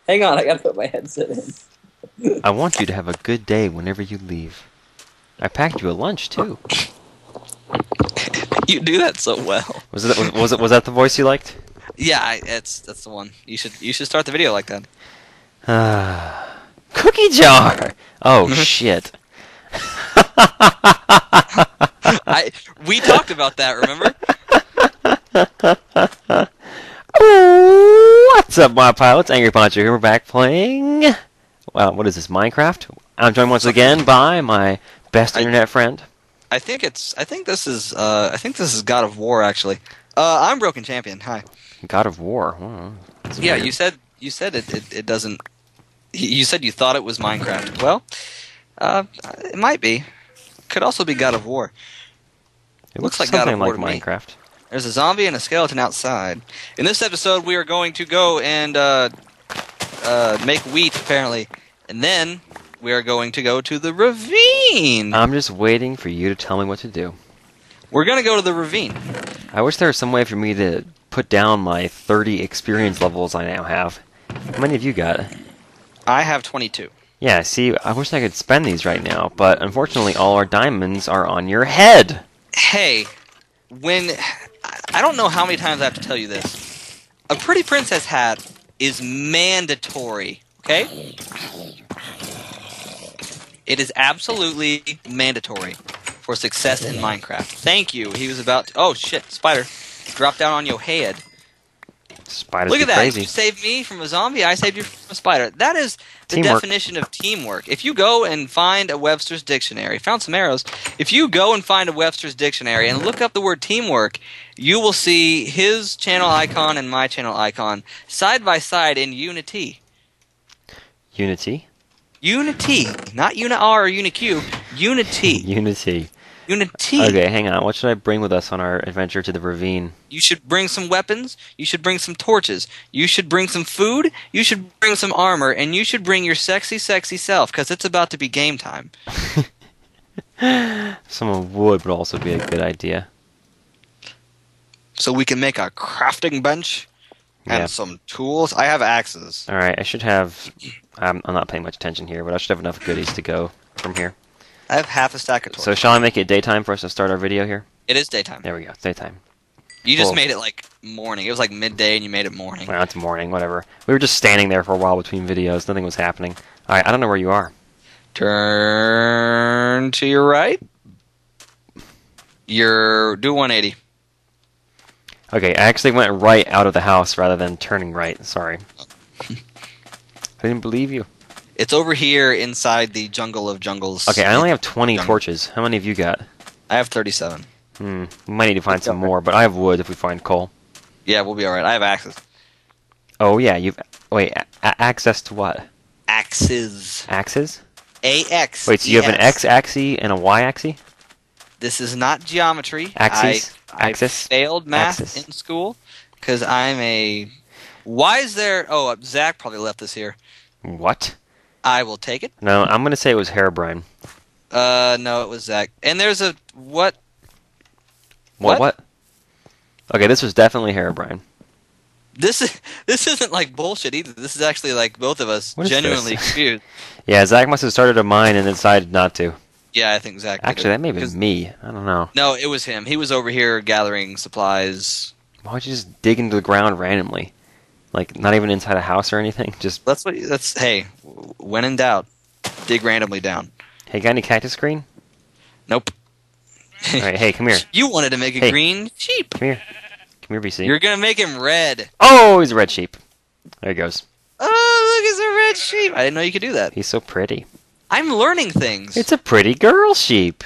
Hang on, I gotta put my headset in. I want you to have a good day whenever you leave. I packed you a lunch too. You do that so well. Was that the voice you liked? Yeah, that's the one. You should start the video like that. Cookie jar. Oh shit. We talked about that, remember? What's up, my pilots? Angry Poncho here. We're back playing. Wow, what is this? Minecraft. I'm joined once again by my best internet friend. I think this is God of War actually. I'm Broken Champion. Hi. God of War. Oh, yeah, weird. you said it doesn't. You said you thought it was Minecraft. Well, it might be. Could also be God of War. It looks like something God of War like to me. Minecraft. There's a zombie and a skeleton outside. In this episode, we are going to go and make wheat, apparently. And then we are going to go to the ravine. I'm just waiting for you to tell me what to do. We're going to go to the ravine. I wish there was some way for me to put down my 30 experience levels I now have. How many have you got? I have 22. Yeah, see, I wish I could spend these right now, but unfortunately all our diamonds are on your head. Hey, I don't know how many times I have to tell you this. A Pretty Princess hat is mandatory, okay? It is absolutely mandatory for success in Minecraft. Thank you. He was about to... Oh, shit. Spider. Drop down on your head. Spiders Look at be that. crazy. You saved me from a zombie. I saved you from a spider. That is the Teamwork. definition of teamwork. If you go and find a Webster's Dictionary, found some arrows. If you go and find a Webster's Dictionary and look up the word teamwork, you will see his channel icon and my channel icon side by side in unity. Unity? Unity. Not Uni-R or Uni-Q. Unity. Unity. Unity. Okay, hang on. What should I bring with us on our adventure to the ravine? You should bring some weapons. You should bring some torches. You should bring some food. You should bring some armor. And you should bring your sexy, sexy self, because it's about to be game time. Some wood would also be a good idea. So we can make a crafting bench and Yeah. some tools. I have axes. Alright, I should have... I'm not paying much attention here, but I should have enough goodies to go from here. I have half a stack of torches. So shall I make it daytime for us to start our video here? It is daytime. There we go, it's daytime. You just Cool. made it like morning. It was like midday and you made it morning. Well, it's morning, whatever. We were just standing there for a while between videos. Nothing was happening. Alright, I don't know where you are. Turn to your right. Do 180. Okay, I actually went right out of the house rather than turning right. Sorry. I didn't believe you. It's over here inside the jungle of jungles. Okay, I only have 20 Jungle. torches. How many have you got? I have 37. We might need to find some more, but I have wood if we find coal. Yeah, we'll be alright. I have axes. Oh, yeah, you've... Wait, access to what? Axes. Axes? A-X. Wait, so you have an X-axis and a Y-axis? This is not geometry. Axes? I Axis? failed math Axis. in school because I'm a... Why is there... Oh, Zach probably left this here. What? I will take it. No, I'm going to say it was Herobrine. No, it was Zach. And there's a... What? What? Okay, this was definitely Herobrine. This isn't like bullshit either. This is actually like both of us What is genuinely this? confused. Yeah, Zach must have started a mine and then decided not to. Yeah, I think Zach did Actually, it. that may have been me. I don't know. No, it was him. He was over here gathering supplies. Why would you just dig into the ground randomly? Like, not even inside a house or anything? Just, Hey, when in doubt, dig randomly down. hey, got any cactus green? Nope. Alright, hey, come here. You wanted to make a Hey. green sheep. Come here. Come here, BC. You're gonna make him red. Oh, he's a red sheep. There he goes. Oh, look, it's a red sheep. I didn't know you could do that. He's so pretty. I'm learning things. It's a pretty girl sheep.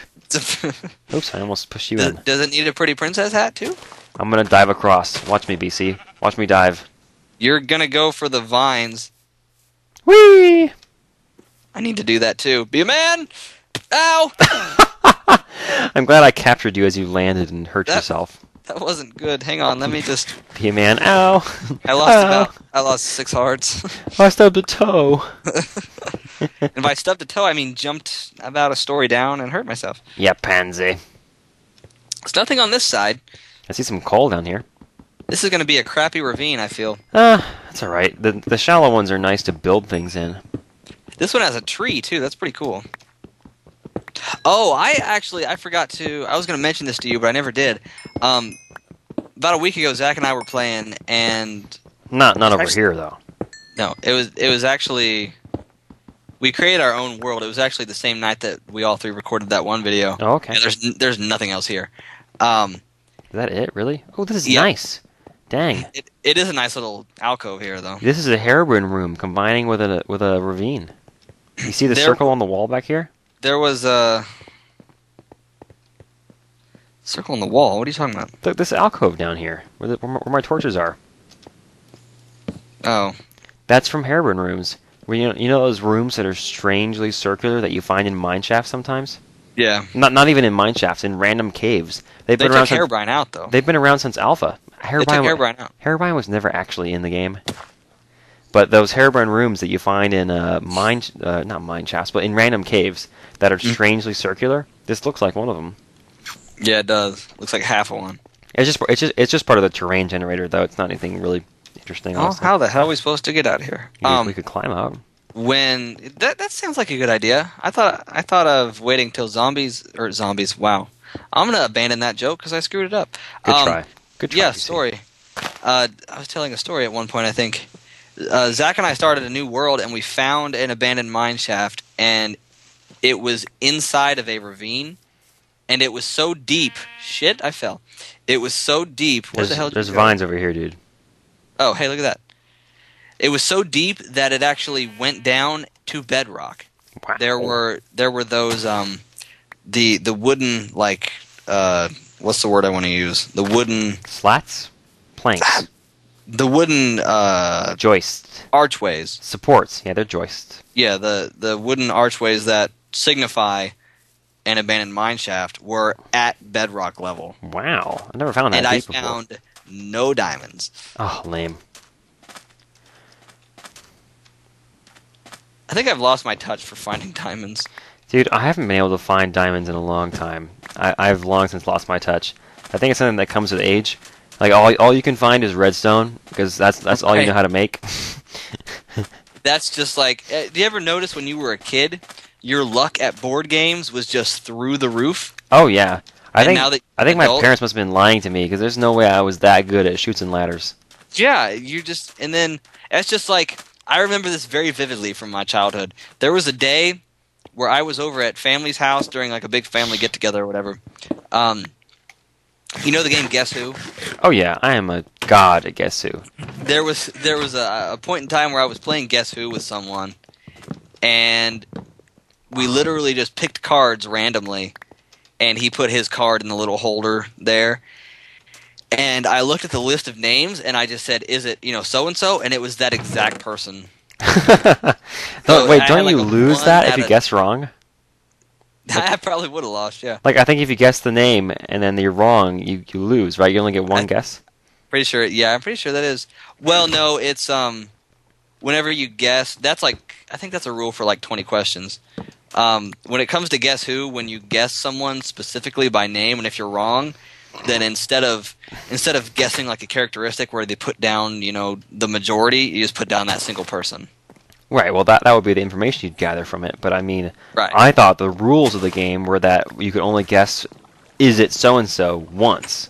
Oops, I almost pushed you in. Does it need a pretty princess hat too? I'm gonna dive across. Watch me, BC. Watch me dive. You're gonna go for the vines. Whee! I need to do that too. Be a man. Ow! I'm glad I captured you as you landed and hurt yourself. That wasn't good. Hang on. Let me just. Be a man. Ow! I lost 6 hearts. I stubbed a toe. And by stubbed a toe, I mean jumped about a story down and hurt myself. Yeah, pansy. There's nothing on this side. I see some coal down here. This is going to be a crappy ravine, I feel. That's alright. The shallow ones are nice to build things in. This one has a tree, too. That's pretty cool. Oh, I forgot to... I was going to mention this to you, but I never did. About a week ago, Zach and I were playing, and... Not over here, though. No, it was actually... We created our own world. It was actually the same night that we all three recorded that one video. Oh, okay. And there's nothing else here. Is that it, really? Oh, this is nice. Dang. It is a nice little alcove here, though. This is a heroin room combining with a ravine. You see the circle on the wall back here? There was a... Circle on the wall? What are you talking about? Look, this alcove down here, where my torches are. Oh. That's from heroin rooms. Where you know those rooms that are strangely circular that you find in mine shafts sometimes? Yeah. Not even in mine shafts, in random caves. They took Herobrine out, though. They've been around since Alpha. They took Herobrine out. Herobrine was never actually in the game. But those Herobrine rooms that you find in not mine shafts, but in random caves that are strangely circular, this looks like one of them. Yeah, it does. Looks like half of one. It's just part of the terrain generator, though. It's not anything really interesting. Oh, how the hell are we supposed to get out of here? We could climb out. When that sounds like a good idea. I thought of waiting till zombies. Wow, I'm gonna abandon that joke because I screwed it up. Good try. Yeah, story. I was telling a story at one point. I think Zach and I started a new world, and we found an abandoned mine shaft, and it was inside of a ravine, and it was so deep. Shit, I fell. It was so deep. Where the hell? There's vines over here, dude. Oh, hey, look at that. It was so deep that it actually went down to bedrock. Wow. There were those the wooden what's the word I want to use? The wooden slats, planks. The wooden joists, archways, supports. Yeah, they're joists. Yeah, the wooden archways that signify an abandoned mine shaft were at bedrock level. Wow, I never found that. And I before. found no diamonds. Oh, lame. I think I've lost my touch for finding diamonds. Dude, I haven't been able to find diamonds in a long time. I've long since lost my touch. I think it's something that comes with age. Like all you can find is redstone because that's all you know how to make. That's just like. Do you ever notice when you were a kid, your luck at board games was just through the roof? Oh yeah, I think my adult, parents must have been lying to me because there's no way I was that good at chutes and ladders. Yeah, and then it's just like. I remember this very vividly from my childhood. There was a day where I was over at family's house during like a big family get-together or whatever. You know the game Guess Who? Oh yeah, I am a god at Guess Who. There was a point in time where I was playing Guess Who with someone, and we literally just picked cards randomly, and he put his card in the little holder there. And I looked at the list of names, and I just said, "Is it so-and-so?" And it was that exact person. Wait, don't you lose that if you guess wrong? I probably would have lost, yeah. Like, I think if you guess the name, and then you're wrong, you lose, right? You only get one guess? Pretty sure, yeah, I'm pretty sure that is. Well, no, it's, whenever you guess, that's like, I think that's a rule for like 20 questions. When it comes to Guess Who, when you guess someone specifically by name, and if you're wrong... Then instead of guessing like a characteristic where they put down, the majority, you just put down that single person. Right, well that would be the information you'd gather from it, but I mean, right. I thought the rules of the game were that you could only guess, is it so-and-so, once.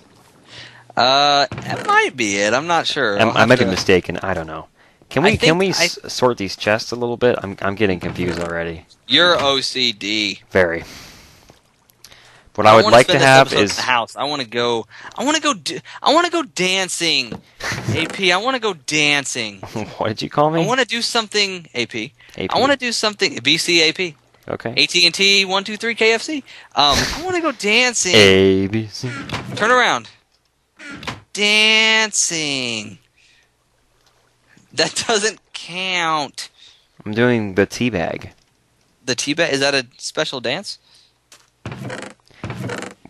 That might be it, I'm not sure. I might be mistaken, I don't know. Can we sort these chests a little bit? I'm getting confused already. You're OCD. Very. What I would like to have is the house. I want to go dancing. AP, I want to go dancing. What did you call me? I want to do something. AP. I want to do something. BCAP. Okay. AT&T 123 KFC. I want to go dancing. ABC. Turn around. Dancing. That doesn't count. I'm doing the teabag. The teabag? Is that a special dance?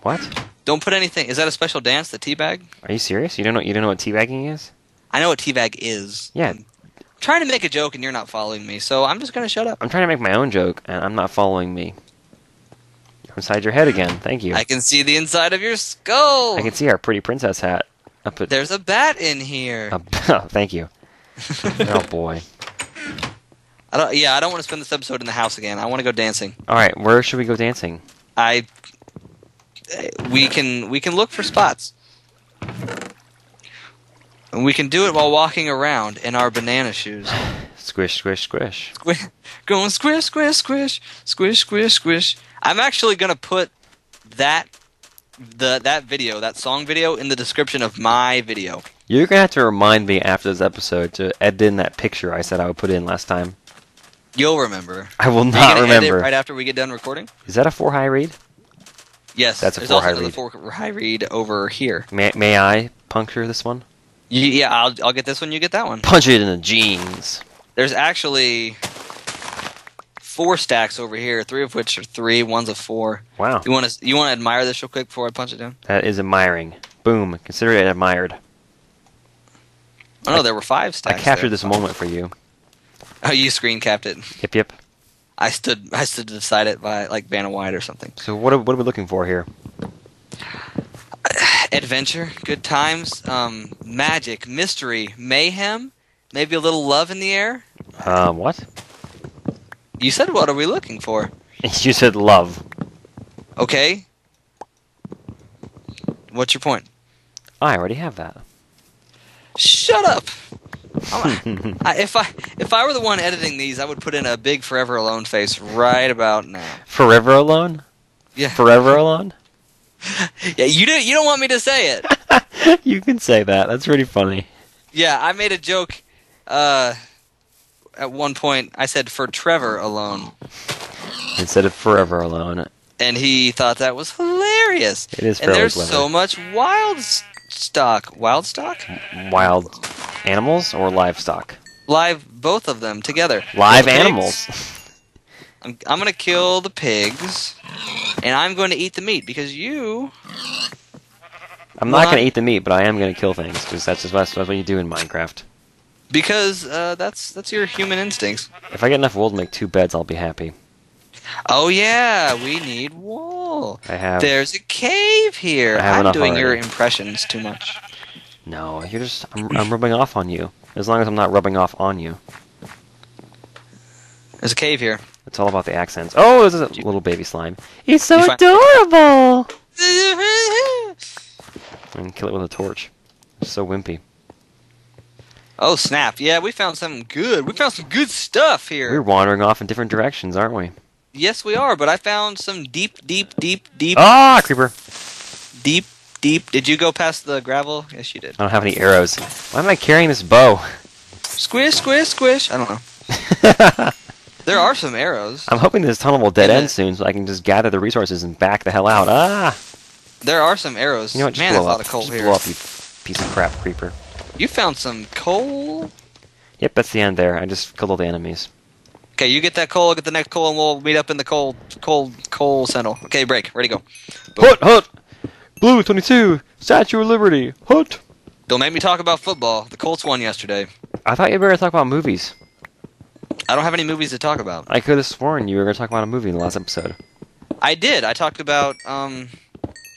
What? Don't put anything. Is that a special dance, the teabag? Are you serious? You don't know what teabagging is? I know what teabag is. Yeah. I'm trying to make a joke and you're not following me, so I'm just going to shut up. I'm trying to make my own joke and I'm not following me. You're inside your head again. Thank you. I can see the inside of your skull. I can see our pretty princess hat. There's a bat in here. Thank you. Oh boy. I don't want to spend this episode in the house again. I want to go dancing. All right, where should we go dancing? We can look for spots. And we can do it while walking around in our banana shoes. Squish, squish, squish. Going squish, squish, squish, squish, squish, squish. I'm actually gonna put that video, that song video, in the description of my video. You're gonna have to remind me after this episode to edit in that picture I said I would put in last time. You'll remember. I will not Are you gonna remember. edit right after we get done recording? Is that a 4 high read? Yes, that's a there's 4 also high another read. 4 high read over here. May I puncture this one? Yeah, I'll get this one. You get that one. Punch it in the jeans. There's actually 4 stacks over here, 3 of which are 3, one's a 4. Wow. You want to admire this real quick before I punch it down? That is admiring. Boom. Consider it admired. Oh no, there were 5 stacks. I captured there. this moment for you. Oh, you screen capped it. Yep. I stood beside it by like Vanna White or something. So what are we looking for here? Adventure, good times, magic, mystery, mayhem, maybe a little love in the air. What? You said what are we looking for? You said love. Okay. What's your point? I already have that. Shut up. If I were the one editing these, I would put in a big Forever Alone face right about now. Forever Alone? Yeah. Forever Alone? Yeah, you don't want me to say it. You can say that. That's pretty funny. Yeah, I made a joke at one point. I said for Trevor Alone instead of Forever Alone. And he thought that was hilarious. It is and fairly there's clever. so much wild stock. Wild stock? Wild animals or livestock? Live, both of them together. Live Kill the animals. pigs. I'm going to kill the pigs, and I'm going to eat the meat because you. I'm not going to eat the meat, but I am going to kill things because that's what you do in Minecraft. Because that's your human instincts. If I get enough wool to make 2 beds, I'll be happy. Oh yeah, we need wool. There's a cave here. I'm doing your impressions too much. No, I'm rubbing off on you. As long as I'm not rubbing off on you. There's a cave here. It's all about the accents. Oh, there's a little baby slime. He's so adorable! And kill it with a torch. It's so wimpy. Oh snap! Yeah, we found something good. We found some good stuff here. We're wandering off in different directions, aren't we? Yes, we are. But I found some deep. Ah, creeper! Deep. Did you go past the gravel? Yes, you did. I don't have any arrows. Why am I carrying this bow? Squish, squish, squish. I don't know. There are some arrows. I'm hoping this tunnel will dead end soon so I can just gather the resources and back the hell out. Ah! There are some arrows. You know what? Just Man, blow there's a up. lot of coal Just here. blow up, you piece of crap creeper. You found some coal? Yep, that's the end there. I just killed all the enemies. Okay, you get that coal, I'll get the next coal, and we'll meet up in the coal central. Okay, break. Ready, go. Boom. Hut! Blue 22! Statue of Liberty! Hut! Don't make me talk about football. The Colts won yesterday. I thought you were going to talk about movies. I don't have any movies to talk about. I could have sworn you were going to talk about a movie in the last episode. I did. I talked about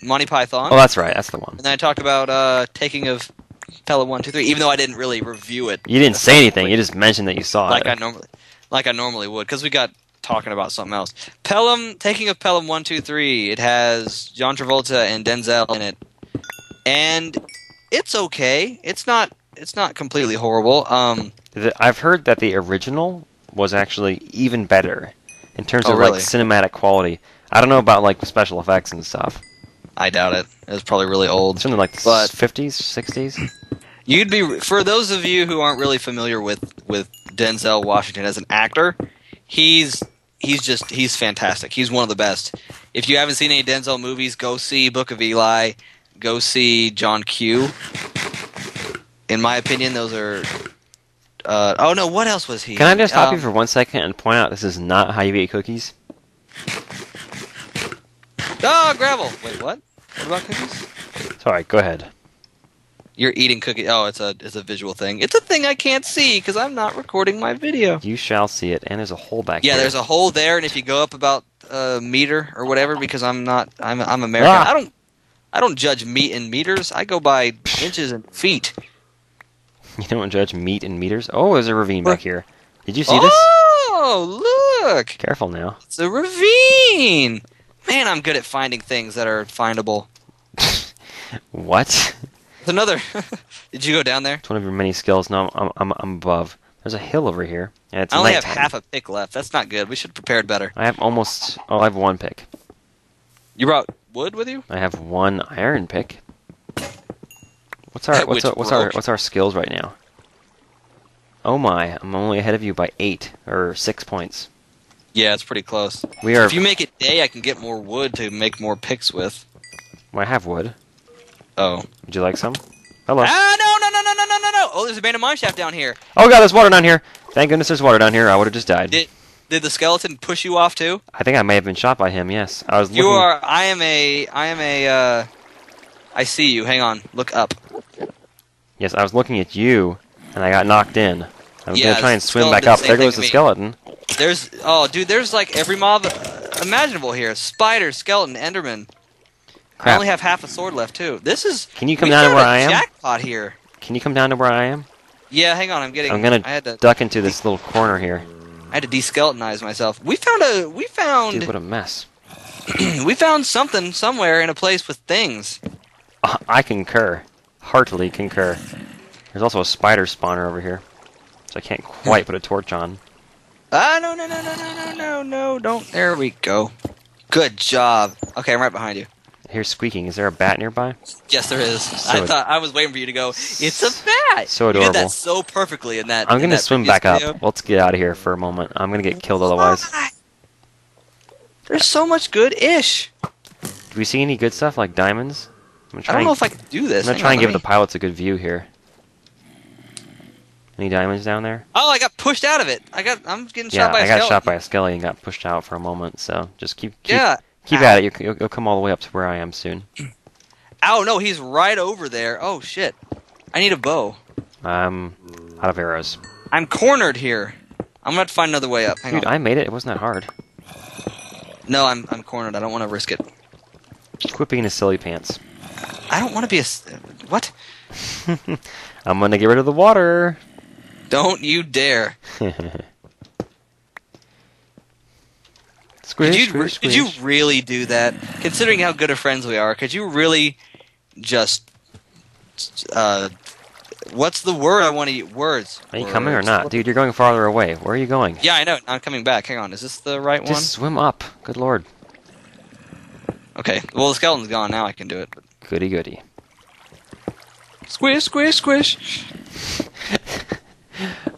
Monty Python. Oh, that's right. That's the one. And then I talked about Taking of Pelham 1, 2, 3, even though I didn't really review it. You didn't say anything. You just mentioned that you saw like it. I normally would, because we got talking about something else. Taking of Pelham 1, 2, 3. It has John Travolta and Denzel in it, and it's okay. It's not completely horrible. I've heard that the original was actually even better in terms of really? like cinematic quality. I don't know about like special effects and stuff. I doubt it. It was probably really old. Something like the 50s, 60s. You'd be, for those of you who aren't really familiar with Denzel Washington as an actor, he's fantastic. He's one of the best. If you haven't seen any Denzel movies, go see Book of Eli, go see John Q. In my opinion, those are. Oh no! What else was he? Can I just stop you for 1 second and point out this is not how you eat cookies? Oh, gravel! Wait, what? What about cookies? Sorry, go ahead. You're eating cookies. Oh, it's a visual thing. It's a thing I can't see because I'm not recording my video. You shall see it, and there's a hole back here. Yeah, there's a hole there, and if you go up about a meter or whatever, because I'm American. Ah! I don't judge meat in meters. I go by inches and feet. You don't judge meat in meters? Oh, there's a ravine back here. Did you see this? Oh, look! Careful now. It's a ravine! Man, I'm good at finding things that are findable. What? It's another... Did you go down there? It's one of your many skills. No, I'm above. There's a hill over here. And it's I only have nighttime. half a pick left. That's not good. We should have prepared better. I have almost... Oh, I have one pick. You brought wood with you? I have one iron pick. What's our skills right now? Oh my, I'm only ahead of you by 8 or 6 points. Yeah, it's pretty close. We are. If you make it day, I can get more wood to make more picks with. Well, I have wood. Oh. Would you like some? Hello. Ah, no! Oh, there's a abandoned mine shaft down here. Oh god, there's water down here. Thank goodness there's water down here. I would have just died. Did the skeleton push you off too? I think I may have been shot by him. Yes, I was. You are. I see you. Hang on. Look up. Yes, I was looking at you, and I got knocked in. I was Yeah, gonna try and the swim skeleton back up. did the There same goes thing the to me. skeleton. There's like every mob imaginable here. Spider, skeleton, enderman. I Crap. only have half a sword left too. This is. Can you come we down to found where a I am? Jackpot here. Can you come down to where I am? Yeah, hang on. I'm gonna I had to duck into this little corner here. de-skeletonize myself. We found Dude, what a mess. we found something somewhere in a place with things. I concur. Heartily concur. There's also a spider spawner over here, so I can't quite put a torch on. Ah, no, don't. There we go. Good job. Okay, I'm right behind you. I hear squeaking. Is there a bat nearby? Yes, there is. So I was waiting for you to go. It's a bat. So You did adorable. that so perfectly in that. I'm in gonna that swim previous back video. up. Let's get out of here for a moment. I'm gonna get killed otherwise. Why? There's so much good ish. Do we see any good stuff like diamonds? I don't know if I can do this. I'm gonna Hang try on, and let give the me- pilots a good view here. Any diamonds down there? Oh, I got pushed out of it. I'm getting Yeah, shot by a I got skeleton. shot by a skelly and got pushed out for a moment. So just keep Yeah. keep Ow. at it. You'll come all the way up to where I am soon. Ow, no, he's right over there. Oh shit. I need a bow. I'm out of arrows. I'm cornered here. I'm gonna have to find another way up. Hang Dude, on. I made it. It wasn't that hard. No, I'm cornered. I don't want to risk it. Quit being a silly pants. I don't want to be what? I'm gonna get rid of the water. Don't you dare. Squish, Did you really do that? Considering how good of friends we are, could you really just what's the word I want to use? Words. Are you coming or not? Dude, you're going farther away. Where are you going? Yeah, I know. I'm coming back. Hang on. Is this the right Just swim up. Good lord. one? Okay. Well, the skeleton's gone. Now I can do it. Goody goody. Squish, squish, squish.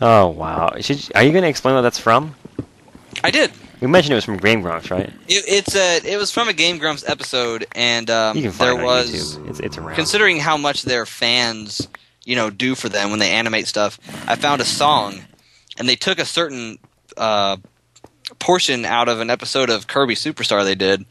Oh wow. Are you gonna explain what that's from? I did. We mentioned it was from GameGrumps, right? It was from a GameGrumps episode, and You can find there it on was YouTube. It's around. considering how much their fans, do for them when they animate stuff. I found a song, and they took a certain portion out of an episode of Kirby Superstar they did.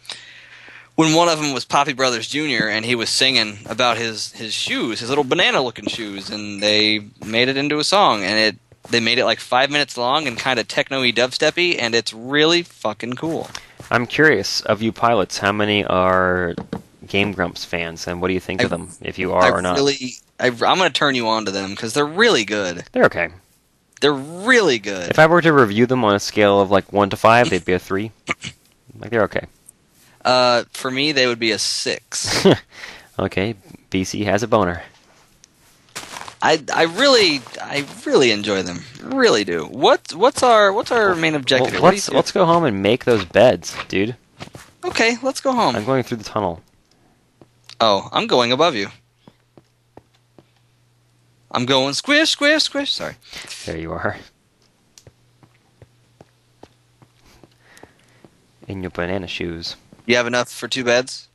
When one of them was Poppy Brothers Jr. and he was singing about his shoes, his little banana-looking shoes, and they made it into a song, and they made it like 5 minutes long and kind of techno-y dubstep-y, and it's really fucking cool. I'm curious, of you pilots, how many are GameGrumps fans, and what do you think of them, if you are or not? I'm going to turn you on to them because they're really good. They're okay. They're really good. If I were to review them on a scale of like 1 to 5, they'd be a 3. Like, they're okay. For me, they would be a 6. Okay, BC has a boner. I really enjoy them. Really do. What's our main objective? Well, here? let's go home and make those beds, dude. Okay, let's go home. I'm going through the tunnel. Oh, I'm going above you. I'm going squish, squish, squish. Sorry. There you are. In your banana shoes. You have enough for 2 beds?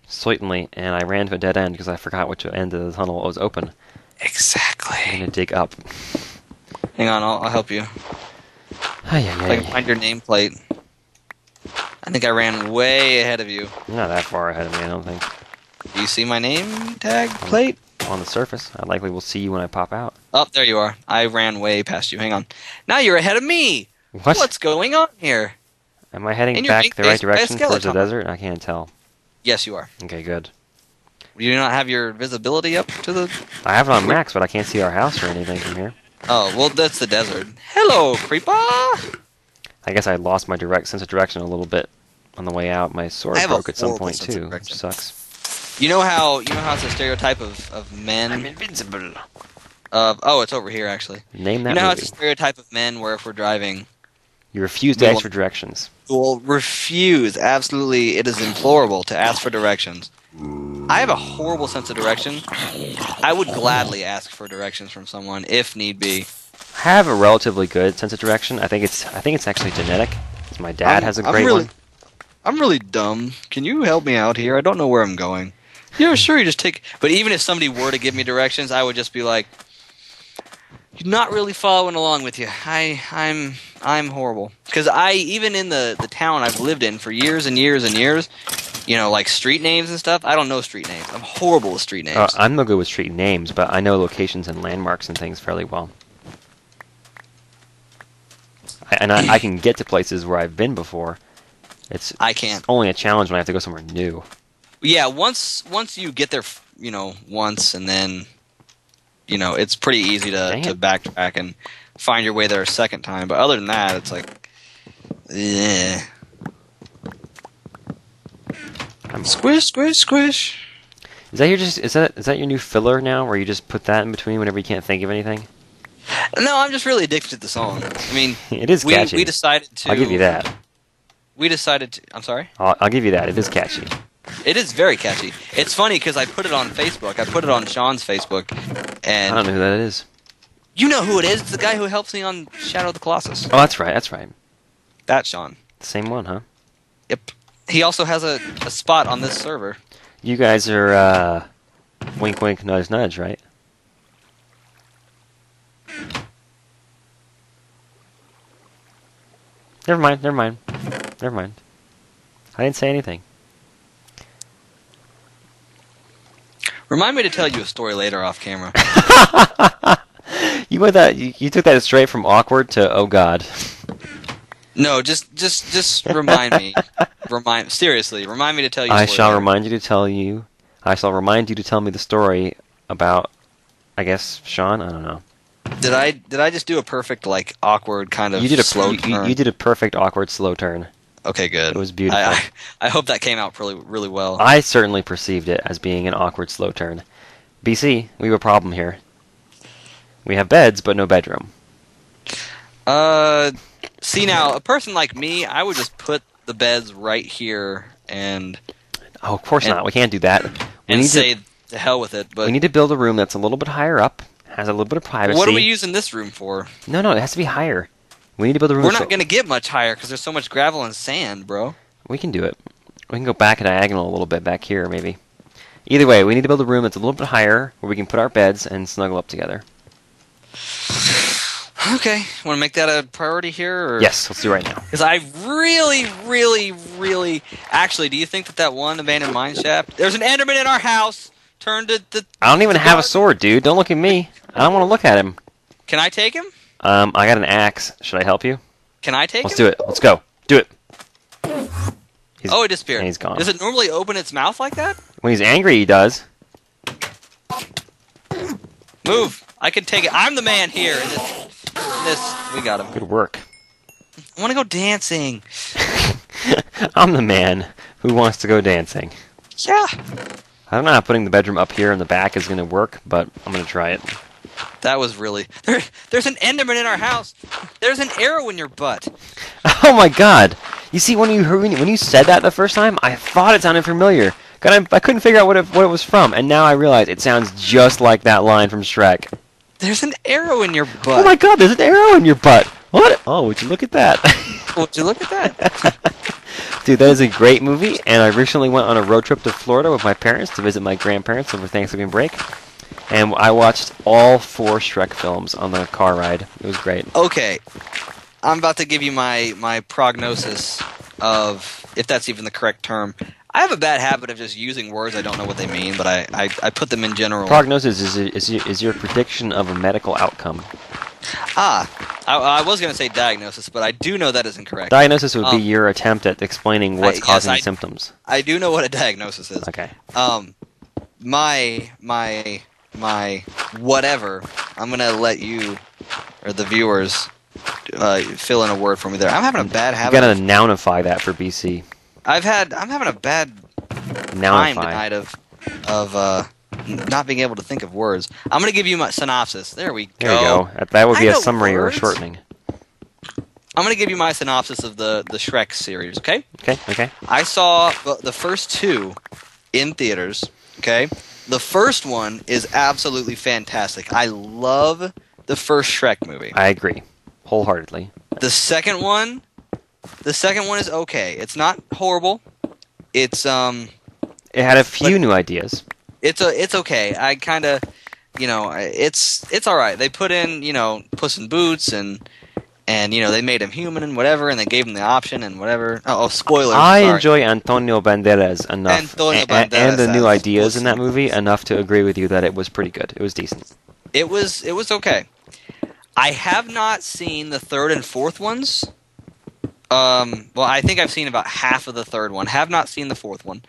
Certainly, and I ran to a dead end because I forgot which end of the tunnel was open. I'm Exactly. gonna dig up. Hang on, I'll help you. Ay, If ay, I can ay. find your nameplate. I think I ran way ahead of you. You're not that far ahead of me, I don't think. Do you see my name tag plate? On the surface, I likely will see you when I pop out. Oh, there you are. I ran way past you. Hang on. Now you're ahead of me. What? What's going on here? Am I heading And you're back being the right faced by a direction towards the skeleton. desert? I can't tell. Yes, you are. Okay, good. Do you not have your visibility up to the... I have it on max, but I can't see our house or anything from here. Oh, well, that's the desert. Hello, creeper! I guess I lost my sense of direction a little bit on the way out. My sword broke at some point too, which sucks. You know how it's a stereotype of men? I'm invincible. Oh, it's over here actually. Name that You know how movie. it's a stereotype of men where if we're driving... You refuse to ask for directions. Will refuse. Absolutely, it is implorable to ask for directions. I have a horrible sense of direction. I would gladly ask for directions from someone if need be. I have a relatively good sense of direction. I think it's actually genetic. My dad has a great one. I'm really dumb. Can you help me out here? I don't know where I'm going. Yeah, sure. You just take. But even if somebody were to give me directions, I would just be like, "You're not really following along with you." I'm horrible because even in the town I've lived in for years and years and years, you know, like street names and stuff. I don't know street names. I'm horrible with street names. I'm no good with street names, but I know locations and landmarks and things fairly well. I can get to places where I've been before. I can't. It's only a challenge when I have to go somewhere new. Yeah, once you get there, you know, once and then, you know, it's pretty easy to backtrack and find your way there a second time. But other than that, it's like, yeah. Squish, squish, squish. Is that your new filler now, where you just put that in between whenever you can't think of anything? No, I'm just really addicted to the song. I mean, it is catchy. We decided to. I'll give you that. We decided to. I'm sorry. I'll give you that. It is catchy. It is very catchy. It's funny because I put it on Facebook. I put it on Sean's Facebook, and I don't know who that is. You know who it is? It's the guy who helps me on Shadow of the Colossus. Oh, that's right. That's right. That's Sean. Same one, huh? Yep. He also has a spot on this server. You guys are wink, wink, nudge, nudge, right? Never mind. Never mind. Never mind. I didn't say anything. Remind me to tell you a story later off camera. You went that. You took that straight from awkward to oh god. No, just remind me. Seriously, remind me to tell you. I shall remind you to tell you. I shall remind you to tell me the story about. I guess Sean. I don't know. Did I just do a perfect like awkward kind of slow turn? You did a perfect awkward slow turn. Okay, good. It was beautiful. I hope that came out really well. I certainly perceived it as being an awkward slow turn. BC, we have a problem here. We have beds, but no bedroom. See now, a person like me, I would just put the beds right here and... Oh, of course not. We can't do that. And say to hell with it, but... We need to build a room that's a little bit higher up, has a little bit of privacy. What are we using this room for? No, it has to be higher. We need to build a room... We're not going to get much higher because there's so much gravel and sand, bro. We can do it. We can go back diagonal a little bit back here, maybe. Either way, we need to build a room that's a little bit higher where we can put our beds and snuggle up together. Okay. Want to make that a priority here? Or? Yes, let's do it right now. Because I really... Actually, do you think that one abandoned mine shaft... There's an Enderman in our house! Turned to the... I don't even have a sword, dude. Don't look at me. I don't want to look at him. Can I take him? I got an axe. Should I help you? Can I take him? Let's do it. Let's go. Do it. It disappeared. He's gone. Does it normally open its mouth like that? When he's angry, he does. Move. I can take it. I'm the man here. We got him. Good work. I want to go dancing. I'm the man who wants to go dancing. Yeah. I don't know how putting the bedroom up here in the back is going to work, but I'm going to try it. That was really... There's an Enderman in our house. There's an arrow in your butt. Oh my god. You see, when you said that the first time, I thought it sounded familiar. I couldn't figure out what it was from, and now I realize it sounds just like that line from Shrek. There's an arrow in your butt. Oh my god, there's an arrow in your butt. What? Oh, would you look at that? Would you look at that? Dude, that is a great movie, and I recently went on a road trip to Florida with my parents to visit my grandparents over Thanksgiving break. And I watched all 4 Shrek films on the car ride. It was great. Okay. I'm about to give you my prognosis of, if that's even the correct term. I have a bad habit of just using words I don't know what they mean, but I put them in general. Prognosis is your prediction of a medical outcome. I was going to say diagnosis, but I do know that isn't correct. Diagnosis would be your attempt at explaining what's causing symptoms. I do know what a diagnosis is. Okay. my whatever. I'm gonna let you or the viewers fill in a word for me there. I'm having a bad You habit. gotta nounify that for BC. I'm having a bad time tonight of not being able to think of words. I'm gonna give you my synopsis. There we go. There you go. That would be I a know summary or a words. shortening. I'm gonna give you my synopsis of the Shrek series. Okay. Okay. I saw the first two in theaters. Okay. The first one is absolutely fantastic. I love the first Shrek movie. I agree. Wholeheartedly. The second one is okay. It's not horrible. It's It had a few new ideas. it's okay. I kind of, it's all right. They put in, Puss in Boots and they made him human and whatever, and they gave him the option and whatever. Oh, spoilers. I sorry. enjoy Antonio Banderas enough, and the new ideas in that movie enough to agree with you that it was pretty good. It was decent. It was okay. I have not seen the third and fourth ones. Well, I think I've seen about half of the third one. Have not seen the fourth one.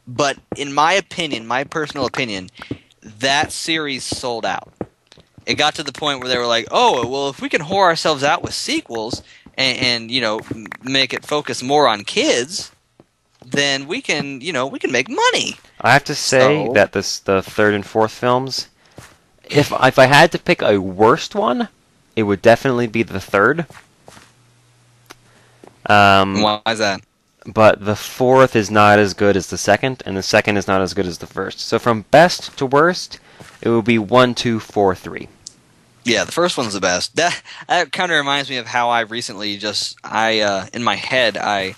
But in my opinion, my personal opinion, that series sold out. It got to the point where they were like, oh, well, if we can whore ourselves out with sequels and make it focus more on kids, then we can make money. I have to say that the third and fourth films, if I had to pick a worst one, it would definitely be the third. Why is that? But the fourth is not as good as the second, and the second is not as good as the first. So from best to worst, it would be 1, 2, 4, 3. Yeah, the first one's the best. That kind of reminds me of how I recently in my head I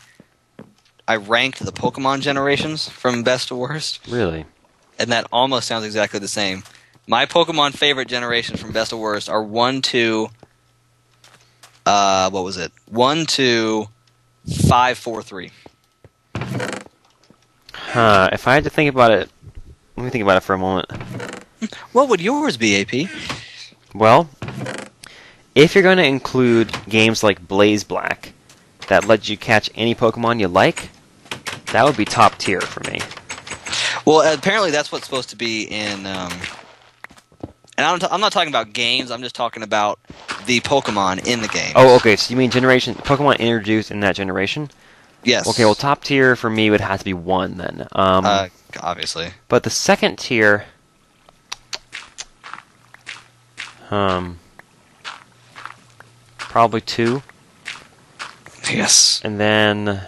ranked the Pokemon generations from best to worst. Really? And that almost sounds exactly the same. My Pokemon favorite generations from best to worst are 1, 2, what was it? 1, 2, 5, 4, 3. If I had to think about it, let me think about it for a moment. What would yours be, AP? Well, if you're going to include games like Blaze Black that let you catch any Pokemon you like, that would be top tier for me. Well, apparently that's what's supposed to be in. And I'm not talking about games. I'm just talking about the Pokemon in the game. Oh, okay. So you mean generation Pokemon introduced in that generation? Yes. Okay. Well, top tier for me would have to be 1 then. Obviously. But the second tier, probably 2, Yes. and then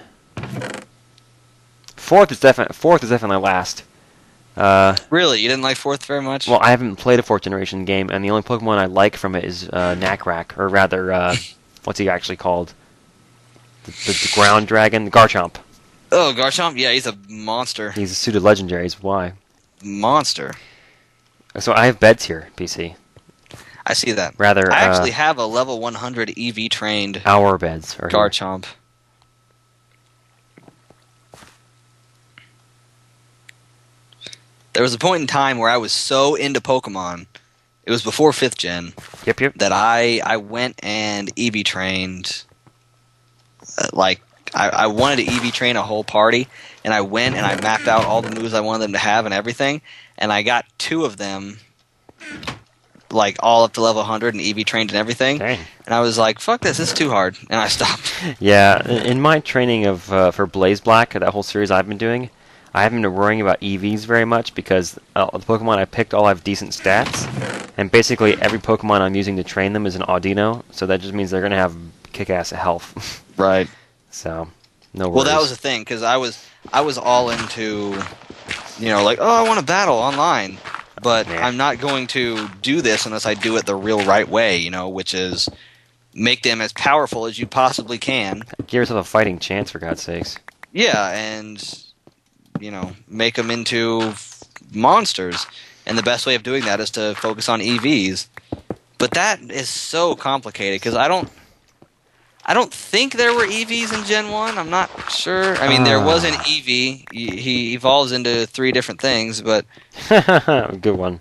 fourth is definitely last. Really, you didn't like fourth very much? Well, I haven't played a 4th generation game, and the only Pokemon I like from it is Nacrac, or rather, what's he actually called? The ground dragon, Garchomp. Oh, Garchomp? Yeah, he's a monster. He's a suited legendaries. Why? Monster. So I have beds here, PC. I see that. Rather, I actually have a level 100 EV trained our beds are here. Garchomp. There was a point in time where I was so into Pokemon, it was before 5th gen, Yep. that I went and EV trained, I wanted to EV train a whole party, and I went and I mapped out all the moves I wanted them to have and everything, and I got 2 of them, all up to level 100 and EV trained and everything. Dang. And I was like, fuck this is too hard, and I stopped. Yeah, in my training of for Blaze Black, that whole series I've been doing, I haven't been worrying about EVs very much because the Pokemon I picked all have decent stats, and basically every Pokemon I'm using to train them is an Audino, so that just means they're going to have kick-ass health. Right. So, no worries. Well, that was the thing, because I was all into, oh, I want to battle online, but I'm not going to do this unless I do it the real right way, which is make them as powerful as you possibly can. Give yourself a fighting chance, for God's sakes. Yeah, and, make them into monsters. And the best way of doing that is to focus on EVs. But that is so complicated, because I don't think there were EVs in Gen 1. I'm not sure. I mean, there was an EV. He evolves into 3 different things, but... Good one.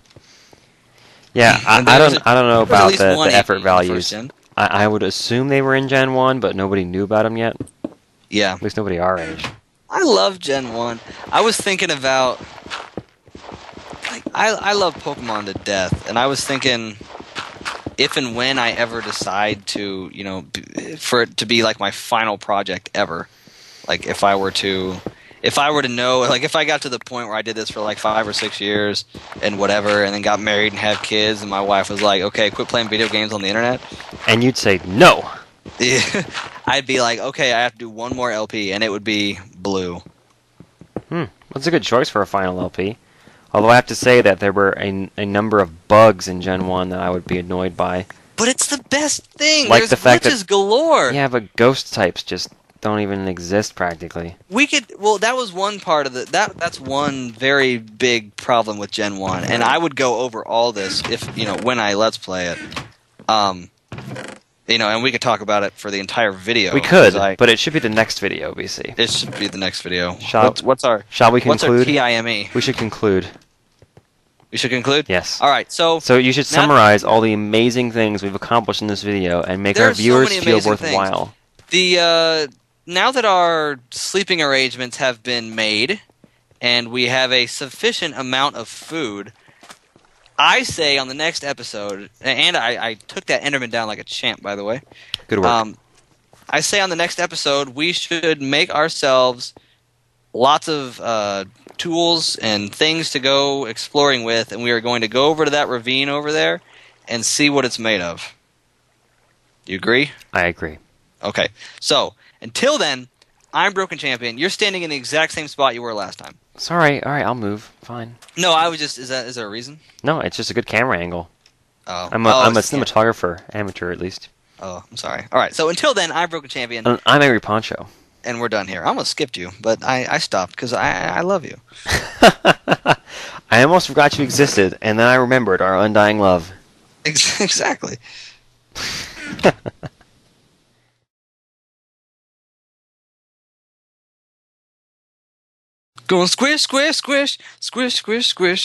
Yeah, I don't know about the effort values. I would assume they were in Gen 1, but nobody knew about them yet. Yeah. At least nobody our age. I love Gen 1. I was thinking about I love Pokemon to death, and I was thinking if and when I ever decide to, for it to be like my final project ever, like if I were to know, like if I got to the point where I did this for like 5 or 6 years and whatever, and then got married and had kids, and my wife was like, "Okay, quit playing video games on the internet," And you'd say no. I'd be like, "Okay, I have to do one more LP," and it would be Blue. That's a good choice for a final LP. Although I have to say that there were a number of bugs in Gen 1 that I would be annoyed by. But it's the best thing. Like There's the fact glitches that, galore. Yeah, but ghost types just don't even exist practically. That was one part of that's one very big problem with Gen 1, and I would go over all this if, when I Let's Play it. And we could talk about it for the entire video. We could, but it should be the next video, BC. It should be the next video. Shall we conclude? What's our TIME? We should conclude. We should conclude? Yes. All right, so you should summarize all the amazing things we've accomplished in this video and make our viewers feel worthwhile. Now that our sleeping arrangements have been made and we have a sufficient amount of food, I say on the next episode, and I took that Enderman down like a champ, by the way. Good work. I say on the next episode we should make ourselves lots of tools and things to go exploring with, and we are going to go over to that ravine over there and see what it's made of. You agree? I agree. Okay. So, until then, I'm Broken Champion. You're standing in the exact same spot you were last time. Sorry. All right, I'll move. Fine. No, I was just... Is there a reason? No, it's just a good camera angle. Oh. I'm a cinematographer, amateur at least. Oh, I'm sorry. All right, so until then, I'm Broken Champion. I'm Angry Poncho. And we're done here. I almost skipped you, but I stopped because I love you. I almost forgot you existed, and then I remembered our undying love. Exactly. Going squish, squish, squish, squish, squish, squish.